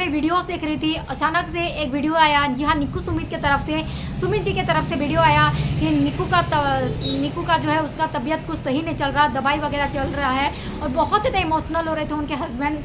मैं वीडियोस देख रही थी, अचानक से एक वीडियो आया। जी हाँ, निक्कू सुमित की तरफ से, सुमित जी की तरफ से वीडियो आया कि निक्कू का जो है उसका तबीयत कुछ सही नहीं चल रहा, दवाई वगैरह चल रहा है और बहुत ज़्यादा इमोशनल हो रहे थे उनके हस्बैंड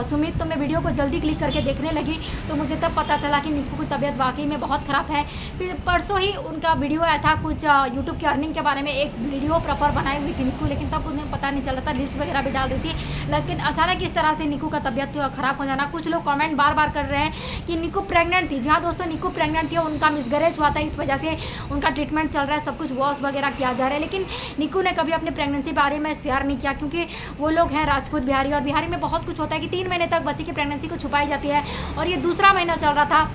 सुमित। तो मैं वीडियो को जल्दी क्लिक करके देखने लगी तो मुझे तब पता चला कि निक्कू की तबीयत वाकई में बहुत ख़राब है। फिर परसों ही उनका वीडियो आया था कुछ यूट्यूब की अर्निंग के बारे में, एक वीडियो प्रॉपर बनाई हुई थी निक्कू, लेकिन तब उन्हें पता नहीं चल रहा था, रील्स वगैरह भी डाल रही थी। लेकिन अचानक इस तरह से निक्कू का तबीयत ख़राब हो जाना, कुछ लोग कमेंट बार बार कर रहे हैं कि निक्कू प्रेग्नेंट थी। जहाँ दोस्तों निक्कू प्रेग्नेंट थी, उनका मिसगैरेज हुआ था, इस वजह से उनका ट्रीटमेंट चल रहा है, सब कुछ वॉश वगैरह किया जा रहा है। लेकिन निक्कू ने कभी अपने प्रेगनेंसी बारे में शेयर नहीं किया, क्योंकि वो लोग हैं राजपूत बिहारी, और बिहारी में बहुत कुछ होता है कि 3 महीने तक बच्चे की प्रेगनेंसी को छुपाई जाती है, और ये दूसरा महीना चल रहा था,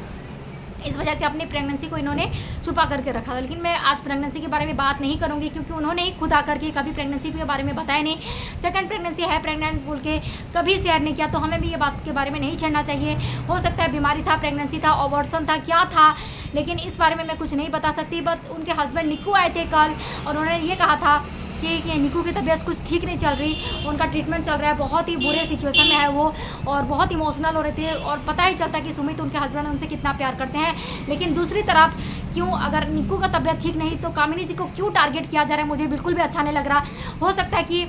इस वजह से अपनी प्रेगनेंसी को इन्होंने छुपा करके रखा था। लेकिन मैं आज प्रेगनेंसी के बारे में बात नहीं करूंगी, क्योंकि उन्होंने ही खुद आकर के कभी प्रेगनेंसी के बारे में बताया नहीं, सेकंड प्रेगनेंसी है प्रेग्नेंट बोल के कभी शेयर नहीं किया, तो हमें भी ये बात के बारे में नहीं छेड़ना चाहिए। हो सकता है बीमारी था, प्रेगनेंसी था, अबॉर्शन था, क्या था, लेकिन इस बारे में मैं कुछ नहीं बता सकती। बट उनके हस्बैंड निक्कू आए थे कल और उन्होंने ये कहा था कि निक्कू की तबीयत कुछ ठीक नहीं चल रही, उनका ट्रीटमेंट चल रहा है, बहुत ही बुरे सिचुएशन में है वो और बहुत इमोशनल हो रहे थे, और पता ही चलता कि सुमित उनके हस्बैंड उनसे कितना प्यार करते हैं। लेकिन दूसरी तरफ क्यों, अगर निक्कू का तबीयत ठीक नहीं तो कामिनी जी को क्यों टारगेट किया जा रहा है, मुझे बिल्कुल भी अच्छा नहीं लग रहा। हो सकता है कि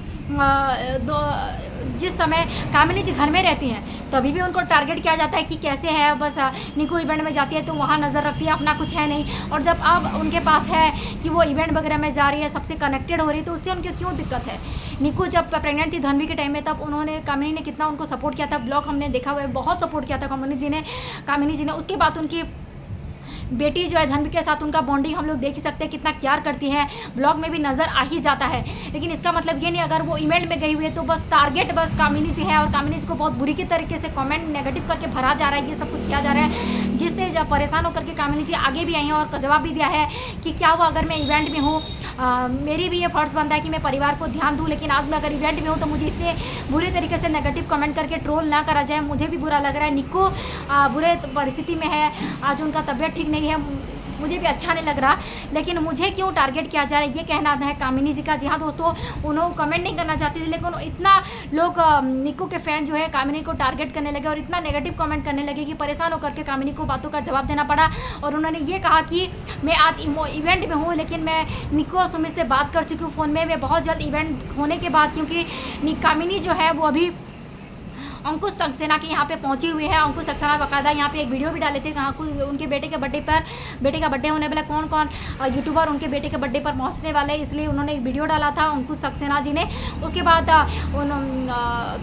जिस समय कामिनी जी घर में रहती हैं तभी भी उनको टारगेट किया जाता है कि कैसे है, बस निक्कू इवेंट में जाती है तो वहाँ नज़र रखती है, अपना कुछ है नहीं, और जब अब उनके पास है कि वो इवेंट वगैरह में जा रही है, सबसे कनेक्टेड हो रही है, तो उससे उनकी क्यों दिक्कत है। निक्कू जब प्रेग्नेंट थी धनवी के टाइम में, तब उन्होंने कामिनी ने कितना उनको सपोर्ट किया था, ब्लॉग हमने देखा हुआ है, बहुत सपोर्ट किया था कामिनी जी ने। उसके बाद उनकी बेटी जो है धनवी के साथ उनका बॉन्डिंग हम लोग देख ही सकते हैं, कितना प्यार करती हैं, ब्लॉग में भी नज़र आ ही जाता है। लेकिन इसका मतलब ये नहीं अगर वो इवेंट में गई हुई है तो बस टारगेट बस कामिनी जी है, और कामिनी जी को बहुत बुरी की तरीके से कमेंट नेगेटिव करके भरा जा रहा है, ये सब कुछ किया जा रहा है, जिससे जब परेशान होकर के कामिनी जी आगे भी आई हैं और जवाब भी दिया है कि क्या वो अगर मैं इवेंट में हूँ, मेरी भी ये फ़र्ज़ बनता है कि मैं परिवार को ध्यान दूँ, लेकिन आज मैं अगर इवेंट में हूँ तो मुझे इतने बुरे तरीके से नेगेटिव कमेंट करके ट्रोल ना करा जाए, मुझे भी बुरा लग रहा है। निक्कू बुरे परिस्थिति में है, आज उनका तबीयत ठीक नहीं है, मुझे भी अच्छा नहीं लग रहा, लेकिन मुझे क्यों टारगेट किया जा रहा है, ये कहना है कामिनी जी का। जी हाँ दोस्तों, उन्होंने कमेंट नहीं करना चाहती थी, लेकिन इतना लोग निक्कू के फैन जो है कामिनी को टारगेट करने लगे और इतना नेगेटिव कमेंट करने लगे कि परेशान होकर के कामिनी को बातों का जवाब देना पड़ा। और उन्होंने ये कहा कि मैं आज इवेंट में हूँ, लेकिन मैं निक्कू और सुमित से बात कर चुकी हूँ फ़ोन में, मैं बहुत जल्द इवेंट होने के बाद, क्योंकि कामिनी जो है वो अभी अंकुश सक्सेना के यहाँ पे पहुँची हुई है। अंकुश सक्सेना बाकायदा यहाँ पे एक वीडियो भी डाले थे, कहाँ उनके बेटे के बर्थडे पर, बेटे का बर्थडे होने वाला, कौन कौन यूट्यूबर उनके बेटे के बर्थडे पर पहुँचने वाले, इसलिए उन्होंने एक वीडियो डाला था अंकुश सक्सेना जी ने। उसके बाद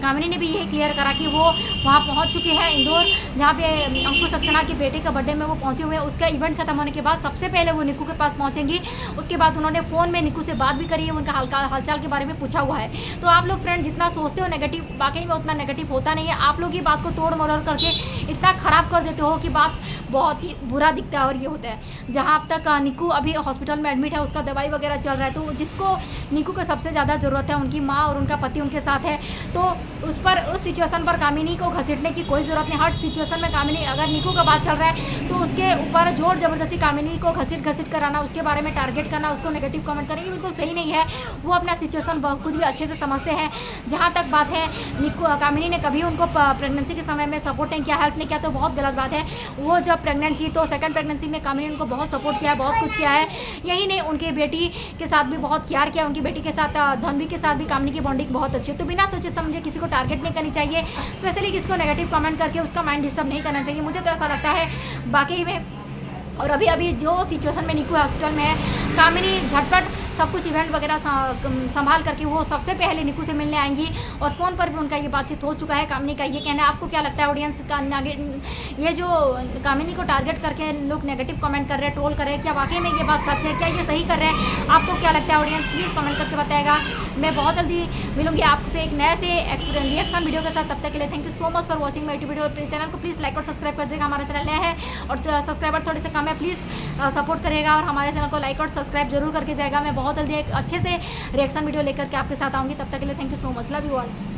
कामिनी ने भी यही क्लियर करा कि वो वहाँ पहुँच चुके हैं इंदौर, जहाँ पे अंकुश सक्सेना के बेटे के बर्थडे में वो पहुँचे हुए हैं। उसका इवेंट खत्म होने के बाद सबसे पहले वो निक्कू के पास पहुँचेंगी। उसके बाद उन्होंने फ़ोन में निक्कू से बात भी करी है, उनका हालचाल के बारे में पूछा हुआ है। तो आप लोग फ्रेंड जितना सोचते हो नेगेटिव, वाकई में उतना नेगेटिव होता नहीं है। आप लोग ये बात को तोड़ मरोड़ करके इतना ख़राब कर देते हो कि बात बहुत ही बुरा दिखता है। और ये होता है जहाँ अब तक निक्कू अभी हॉस्पिटल में एडमिट है, उसका दवाई वगैरह चल रहा है, तो जिसको निक्कू को सबसे ज़्यादा ज़रूरत है, उनकी माँ और उनका पति उनके साथ है, तो उस सिचुएशन पर कामिनी को घसीटने की कोई ज़रूरत नहीं। हर सिचुएशन में कामिनी, अगर निक्कू का बात चल रहा है तो उसके ऊपर जोर ज़बरदस्ती कामिनी को घसीट कराना, उसके बारे में टारगेट करना, उसको नेगेटिव कमेंट करना, ये बिल्कुल सही नहीं है। वो अपना सिचुएशन खुद भी अच्छे से समझते हैं। जहाँ तक बात है निक्कू, कामिनी ने कभी उनको प्रेगनेंसी के समय में सपोर्ट नहीं किया, हेल्प नहीं किया, तो बहुत गलत बात है। वो जब प्रेग्नेंट थी तो सेकंड प्रेगनेंसी में कामिनी ने उनको बहुत सपोर्ट किया है, बहुत कुछ किया है। यही नहीं, उनकी बेटी के साथ भी बहुत प्यार किया, उनकी बेटी के साथ धनवी के साथ भी कामिनी की बॉन्डिंग बहुत अच्छी है। तो बिना सोचे समझे किसी को टारगेट नहीं करनी चाहिए, स्पेशली किसी को नेगेटिव कमेंट करके उसका माइंड डिस्टर्ब नहीं करना चाहिए, मुझे तो ऐसा लगता है बाकी में। और अभी जो सिचुएशन में निक्कू हॉस्पिटल में है, कामिनी झटपट सब कुछ इवेंट वगैरह संभाल करके वो सबसे पहले निक्कू से मिलने आएंगी, और फ़ोन पर भी उनका ये बातचीत हो चुका है। कामिनी का ये कहना है, आपको क्या लगता है ऑडियंस का, ये जो कामिनी को टारगेट करके लोग नेगेटिव कमेंट कर रहे हैं, ट्रोल कर रहे हैं, क्या वाकई में ये बात सच है, क्या ये सही कर रहे हैं, आपको क्या लगता है ऑडियंस, प्लीज़ कमेंट करके बताएगा। मैं बहुत जल्दी मिलूंगी आपसे एक नए से रिएक्शन वीडियो के साथ, तब तक के लिए thank you so much for watching my video. Channel को प्लीज़ लाइक और सब्सक्राइब कर देगा, हमारा चैनल नया है और सब्सक्राइबर थोड़े से कम है, प्लीज़ सपोर्ट करेगा और हमारे चैनल को लाइक और सब्सक्राइब जरूर करके जाएगा। मैं बहुत जल्दी एक अच्छे से रिएक्शन वीडियो लेकर के आपके साथ आऊँगी, तब तक के लिए thank you so much, love you all.